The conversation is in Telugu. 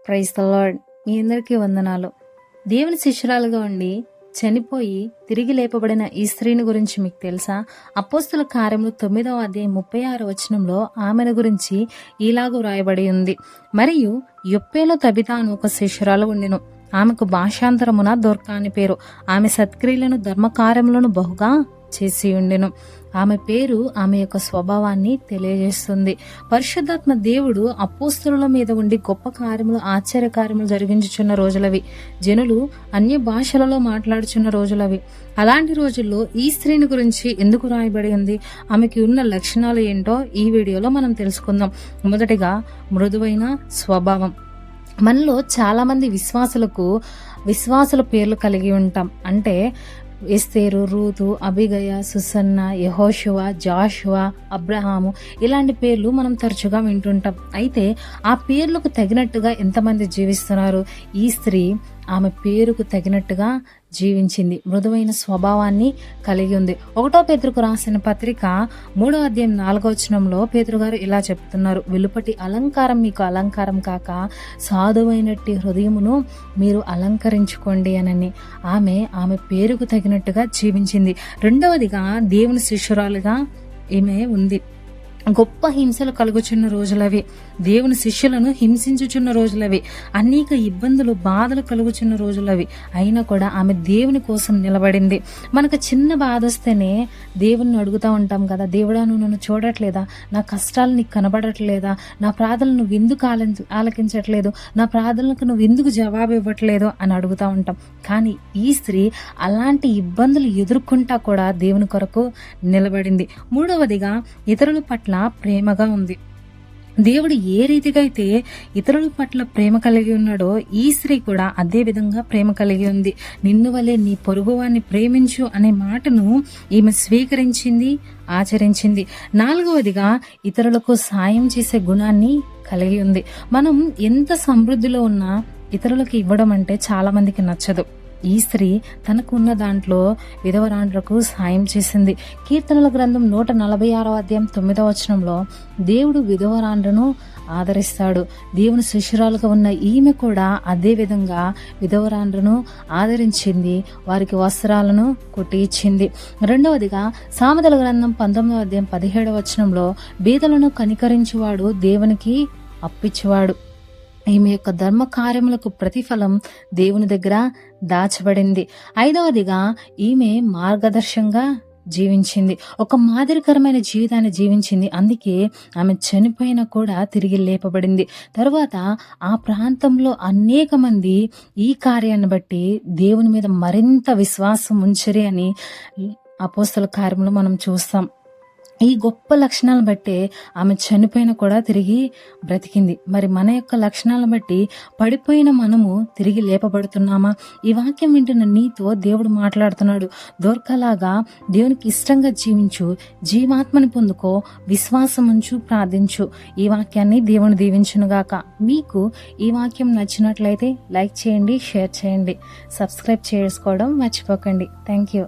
Praise the lord. మీ అందరికీ వందనాలు. దేవుని శిష్యురాలుగా ఉండి చనిపోయి తిరిగి లేపబడిన ఈ స్త్రీని గురించి మీకు తెలుసా? అపోస్తుల కార్యములు 9వ అధ్యాయం 36వ వచనంలో ఆమెను గురించి ఇలాగూ వ్రాయబడి ఉంది. మరియు యొప్పేలో తబితా అను ఒక శిష్యురాలు ఉండెను. ఆమెకు భాషాంతరమున దొర్కా అని పేరు. ఆమె సత్క్రియలను ధర్మకార్యములను బహుగా చేసి ఉండెను. ఆమె పేరు ఆమె యొక్క స్వభావాన్ని తెలియజేస్తుంది. పరిశుద్ధాత్మ దేవుడు అపోస్తలుల మీద ఉండి గొప్ప కార్యములు, ఆశ్చర్య కార్యములు జరిగించుచున్న రోజులవి. జనులు అన్య భాషలలో మాట్లాడుచున్న రోజులవి. అలాంటి రోజుల్లో ఈ స్త్రీని గురించి ఎందుకు రాయబడి ఉంది, ఆమెకి ఉన్న లక్షణాలు ఏంటో ఈ వీడియోలో మనం తెలుసుకుందాం. మొదటిగా మృదువైన స్వభావం. మనలో చాలా మంది విశ్వాసుల పేర్లు కలిగి ఉంటాం. అంటే ఎస్తేరు, రూతు, అబిగయ, సుసన్న, యెహోషువ, జాషువా, అబ్రహాము ఇలాంటి పేర్లు మనం తరచుగా వింటుంటాం. అయితే ఆ పేర్లకు తగినట్టుగా ఎంతమంది జీవిస్తున్నారు? ఈ స్త్రీ ఆమె పేరుకు తగినట్టుగా జీవించింది. మృదువైన స్వభావాన్ని కలిగి ఉంది. 1 పేతురుకు రాసిన పత్రిక 3వ అధ్యాయం 4వ వచనంలో పేతురు గారు ఇలా చెప్తున్నారు: వెలుపటి అలంకారం మీకు అలంకారం కాక సాధువైనట్టి హృదయమును మీరు అలంకరించుకోండి అనని. ఆమె పేరుకు తగినట్టుగా జీవించింది. రెండవదిగా దేవుని శిష్యురాలుగా ఈమె ఉంది. గొప్ప హింసలు కలుగుచున్న రోజులవి. దేవుని శిష్యులను హింసించుచున్న రోజులవి. అనేక ఇబ్బందులు, బాధలు కలుగుచున్న రోజులవి. అయినా కూడా ఆమె దేవుని కోసం నిలబడింది. మనకు చిన్న బాధ వస్తేనే దేవుణ్ణి అడుగుతూ ఉంటాం కదా, దేవుడా నువ్వు నన్ను చూడట్లేదా, నా కష్టాలు నీకు కనబడట్లేదా, నా ప్రార్థనలు నువ్వు ఎందుకు ఆలకించట్లేదు, నా ప్రార్థనలకు నువ్వు ఎందుకు జవాబు ఇవ్వట్లేదు అని అడుగుతూ ఉంటాం. కానీ ఈ స్త్రీ అలాంటి ఇబ్బందులు ఎదుర్కొంటా కూడా దేవుని కొరకు నిలబడింది. మూడవదిగా ఇతరుల పట్ల ప్రేమగా ఉంది. దేవుడు ఏ రీతిగా అయితే ఇతరుల పట్ల ప్రేమ కలిగి ఉన్నాడో ఈ స్త్రీ కూడా అదే విధంగా ప్రేమ కలిగి ఉంది. నిన్ను వలె నీ పొరుగువాన్ని ప్రేమించు అనే మాటను ఈమె స్వీకరించింది, ఆచరించింది. నాలుగవదిగా ఇతరులకు సాయం చేసే గుణాన్ని కలిగి ఉంది. మనం ఎంత సమృద్ధిలో ఉన్నా ఇతరులకు ఇవ్వడం అంటే చాలా మందికి నచ్చదు. ఈ స్త్రీ తనకు ఉన్న దాంట్లో విధవరాండ్రకు సాయం చేసింది. కీర్తనల గ్రంథం 146వ అధ్యాయం 9వ వచనంలో దేవుడు విధవరాండ్రను ఆదరిస్తాడు. దేవుని శిష్యురాలుగా ఉన్న ఈమె కూడా అదే విధంగా విధవరాండ్రను ఆదరించింది, వారికి వస్త్రాలను కుట్టి ఇచ్చింది. రెండవదిగా సామెతల గ్రంథం 19వ అధ్యాయం 17వ వచనంలో బీదలను కనికరించువాడు దేవునికి అప్పిచ్చువాడు. ఈమె యొక్క ధర్మ కార్యములకు ప్రతిఫలం దేవుని దగ్గర దాచబడింది. ఐదవదిగా ఈమె మార్గదర్శంగా జీవించింది. ఒక మాదిరికరమైన జీవితాన్ని జీవించింది. అందుకే ఆమె చనిపోయినా కూడా తిరిగి లేపబడింది. తరువాత ఆ ప్రాంతంలో అనేక మంది ఈ కార్యాన్ని బట్టి దేవుని మీద మరింత విశ్వాసం ఉంచరి అని అపోస్తల కార్యములు మనం చూస్తాం. ఈ గొప్ప లక్షణాలను బట్టే ఆమె చనిపోయిన కూడా తిరిగి బ్రతికింది. మరి మన యొక్క లక్షణాలను బట్టి పడిపోయిన మనము తిరిగి లేపబడుతున్నామా? ఈ వాక్యం వింటున్న నీతో దేవుడు మాట్లాడుతున్నాడు. దొర్కలాగా దేవునికి ఇష్టంగా జీవించు, జీవాత్మని పొందుకో, విశ్వాసం ఉంచు, ప్రార్థించు. ఈ వాక్యాన్ని దేవుని దీవించునుగాక. మీకు ఈ వాక్యం నచ్చినట్లయితే లైక్ చేయండి, షేర్ చేయండి, సబ్స్క్రైబ్ చేసుకోవడం మర్చిపోకండి. Thank you.